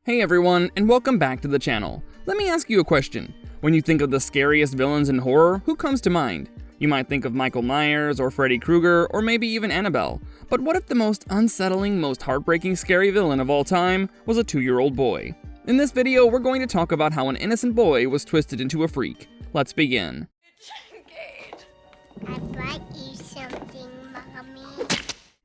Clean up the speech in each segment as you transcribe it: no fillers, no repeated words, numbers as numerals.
Hey everyone, and welcome back to the channel. Let me ask you a question. When you think of the scariest villains in horror, who comes to mind? You might think of Michael Myers, or Freddy Krueger, or maybe even Annabelle. But what if the most unsettling, most heartbreaking scary villain of all time was a 2-year-old boy? In this video, we're going to talk about how an innocent boy was twisted into a freak. Let's begin. I brought you something, Mommy.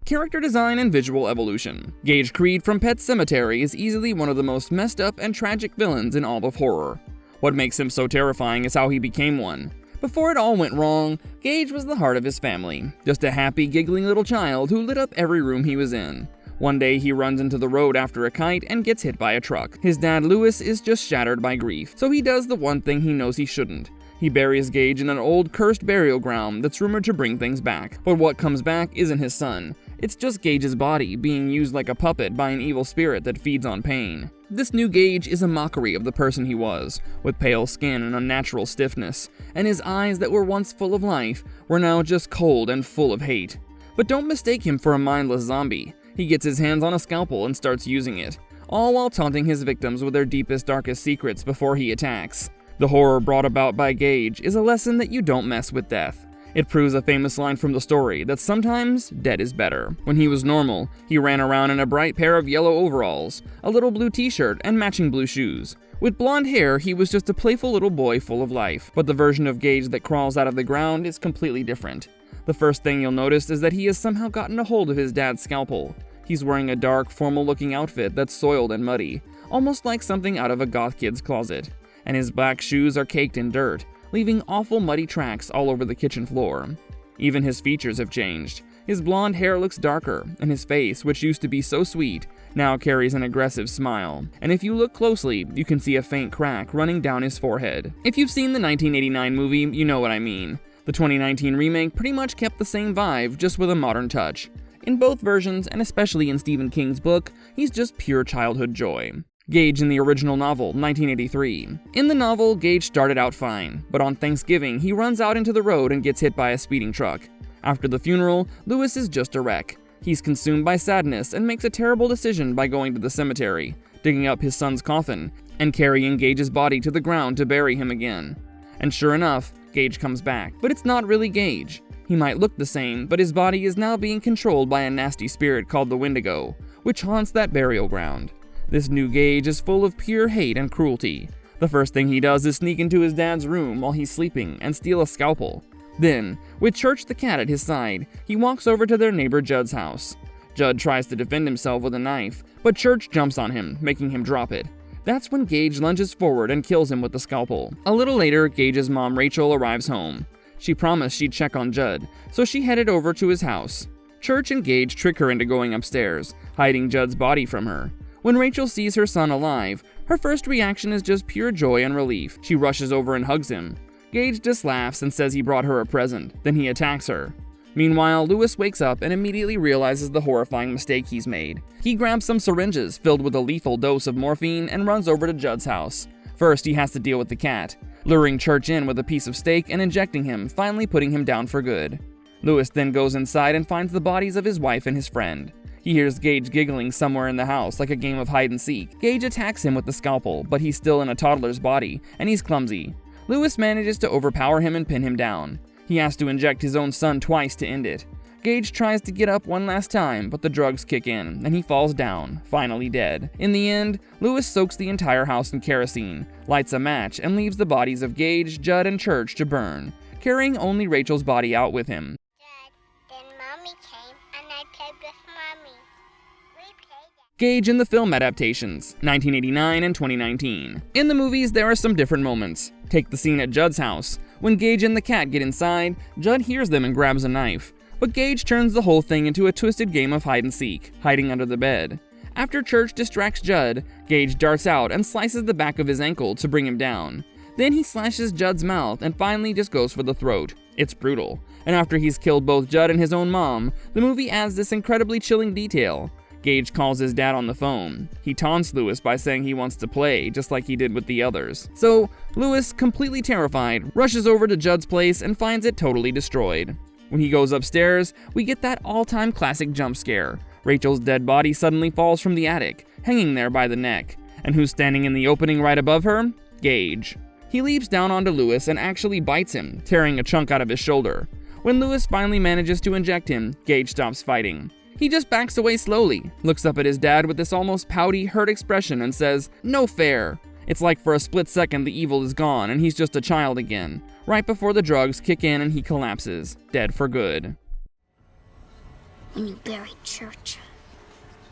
Character design and visual evolution. Gage Creed from Pet Sematary is easily one of the most messed up and tragic villains in all of horror. What makes him so terrifying is how he became one. Before it all went wrong, Gage was the heart of his family, just a happy, giggling little child who lit up every room he was in. One day he runs into the road after a kite and gets hit by a truck. His dad Louis is just shattered by grief, so he does the one thing he knows he shouldn't. He buries Gage in an old cursed burial ground that's rumored to bring things back. But what comes back isn't his son. It's just Gage's body being used like a puppet by an evil spirit that feeds on pain. This new Gage is a mockery of the person he was, with pale skin and unnatural stiffness, and his eyes that were once full of life were now just cold and full of hate. But don't mistake him for a mindless zombie. He gets his hands on a scalpel and starts using it, all while taunting his victims with their deepest, darkest secrets before he attacks. The horror brought about by Gage is a lesson that you don't mess with death. It proves a famous line from the story that sometimes dead is better. When he was normal, he ran around in a bright pair of yellow overalls, a little blue t-shirt, and matching blue shoes. With blonde hair, he was just a playful little boy full of life, but the version of Gage that crawls out of the ground is completely different. The first thing you'll notice is that he has somehow gotten a hold of his dad's scalpel. He's wearing a dark, formal-looking outfit that's soiled and muddy, almost like something out of a goth kid's closet. And his black shoes are caked in dirt, leaving awful muddy tracks all over the kitchen floor. Even his features have changed. His blonde hair looks darker, and his face, which used to be so sweet, now carries an aggressive smile. And if you look closely, you can see a faint crack running down his forehead. If you've seen the 1989 movie, you know what I mean. The 2019 remake pretty much kept the same vibe, just with a modern touch. In both versions, and especially in Stephen King's book, he's just pure childhood joy. Gage in the original novel, 1983. In the novel, Gage started out fine, but on Thanksgiving, he runs out into the road and gets hit by a speeding truck. After the funeral, Louis is just a wreck. He's consumed by sadness and makes a terrible decision by going to the cemetery, digging up his son's coffin, and carrying Gage's body to the ground to bury him again. And sure enough, Gage comes back, but it's not really Gage. He might look the same, but his body is now being controlled by a nasty spirit called the Wendigo, which haunts that burial ground. This new Gage is full of pure hate and cruelty. The first thing he does is sneak into his dad's room while he's sleeping and steal a scalpel. Then, with Church the cat at his side, he walks over to their neighbor Judd's house. Judd tries to defend himself with a knife, but Church jumps on him, making him drop it. That's when Gage lunges forward and kills him with the scalpel. A little later, Gage's mom Rachel arrives home. She promised she'd check on Judd, so she headed over to his house. Church and Gage trick her into going upstairs, hiding Judd's body from her. When Rachel sees her son alive, her first reaction is just pure joy and relief. She rushes over and hugs him. Gage just laughs and says he brought her a present, then he attacks her. Meanwhile, Louis wakes up and immediately realizes the horrifying mistake he's made. He grabs some syringes filled with a lethal dose of morphine and runs over to Judd's house. First, he has to deal with the cat, luring Church in with a piece of steak and injecting him, finally putting him down for good. Louis then goes inside and finds the bodies of his wife and his friend. He hears Gage giggling somewhere in the house, like a game of hide and seek. Gage attacks him with the scalpel, but he's still in a toddler's body, and he's clumsy. Louis manages to overpower him and pin him down. He has to inject his own son twice to end it. Gage tries to get up one last time, but the drugs kick in, and he falls down, finally dead. In the end, Louis soaks the entire house in kerosene, lights a match, and leaves the bodies of Gage, Judd, and Church to burn, carrying only Rachel's body out with him. Then Mommy came and I played with Mommy. We played. Gage in the film adaptations, 1989 and 2019. In the movies, there are some different moments. Take the scene at Judd's house. When Gage and the cat get inside, Judd hears them and grabs a knife. But Gage turns the whole thing into a twisted game of hide and seek, hiding under the bed. After Church distracts Judd, Gage darts out and slices the back of his ankle to bring him down. Then he slashes Judd's mouth and finally just goes for the throat. It's brutal. And after he's killed both Judd and his own mom, the movie adds this incredibly chilling detail. Gage calls his dad on the phone. He taunts Louis by saying he wants to play, just like he did with the others. So, Louis, completely terrified, rushes over to Judd's place and finds it totally destroyed. When he goes upstairs, we get that all-time classic jump scare. Rachel's dead body suddenly falls from the attic, hanging there by the neck. And who's standing in the opening right above her? Gage. He leaps down onto Lewis and actually bites him, tearing a chunk out of his shoulder. When Lewis finally manages to inject him, Gage stops fighting. He just backs away slowly, looks up at his dad with this almost pouty, hurt expression and says, "No fair." It's like for a split second the evil is gone and he's just a child again, right before the drugs kick in and he collapses, dead for good. When you buried Church.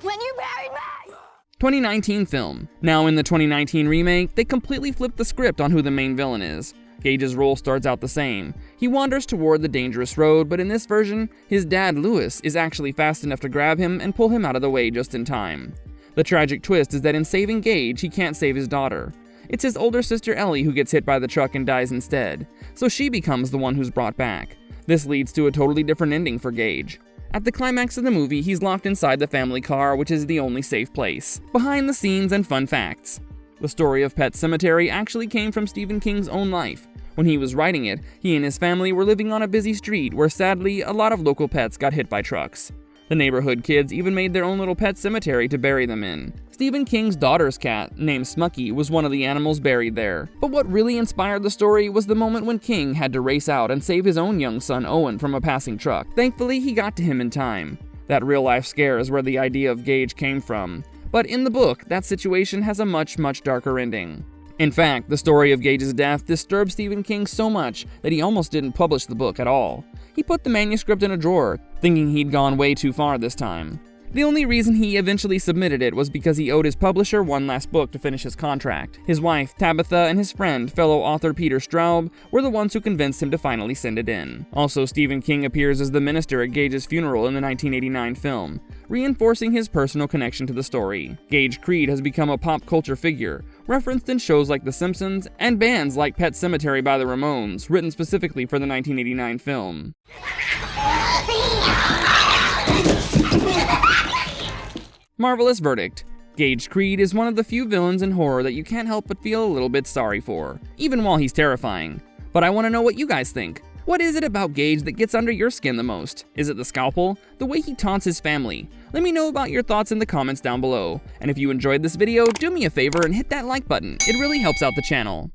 When you buried me! 2019 film. Now in the 2019 remake, they completely flipped the script on who the main villain is. Gage's role starts out the same. He wanders toward the dangerous road, but in this version, his dad, Lewis, is actually fast enough to grab him and pull him out of the way just in time. The tragic twist is that in saving Gage, he can't save his daughter. It's his older sister Ellie who gets hit by the truck and dies instead, so she becomes the one who's brought back. This leads to a totally different ending for Gage. At the climax of the movie, he's locked inside the family car, which is the only safe place. Behind the scenes and fun facts. The story of Pet Sematary actually came from Stephen King's own life. When he was writing it, he and his family were living on a busy street where sadly, a lot of local pets got hit by trucks. The neighborhood kids even made their own little pet cemetery to bury them in. Stephen King's daughter's cat, named Smucky, was one of the animals buried there. But what really inspired the story was the moment when King had to race out and save his own young son Owen from a passing truck. Thankfully, he got to him in time. That real-life scare is where the idea of Gage came from. But in the book, that situation has a much darker ending. In fact, the story of Gage's death disturbed Stephen King so much that he almost didn't publish the book at all. He put the manuscript in a drawer, thinking he'd gone way too far this time. The only reason he eventually submitted it was because he owed his publisher one last book to finish his contract. His wife, Tabitha, and his friend, fellow author Peter Straub, were the ones who convinced him to finally send it in. Also, Stephen King appears as the minister at Gage's funeral in the 1989 film, reinforcing his personal connection to the story. Gage Creed has become a pop culture figure, referenced in shows like The Simpsons and bands like Pet Sematary by the Ramones, written specifically for the 1989 film. Marvelous verdict. Gage Creed is one of the few villains in horror that you can't help but feel a little bit sorry for, even while he's terrifying. But I want to know what you guys think. What is it about Gage that gets under your skin the most? Is it the scalpel? The way he taunts his family? Let me know about your thoughts in the comments down below. And if you enjoyed this video, do me a favor and hit that like button. It really helps out the channel.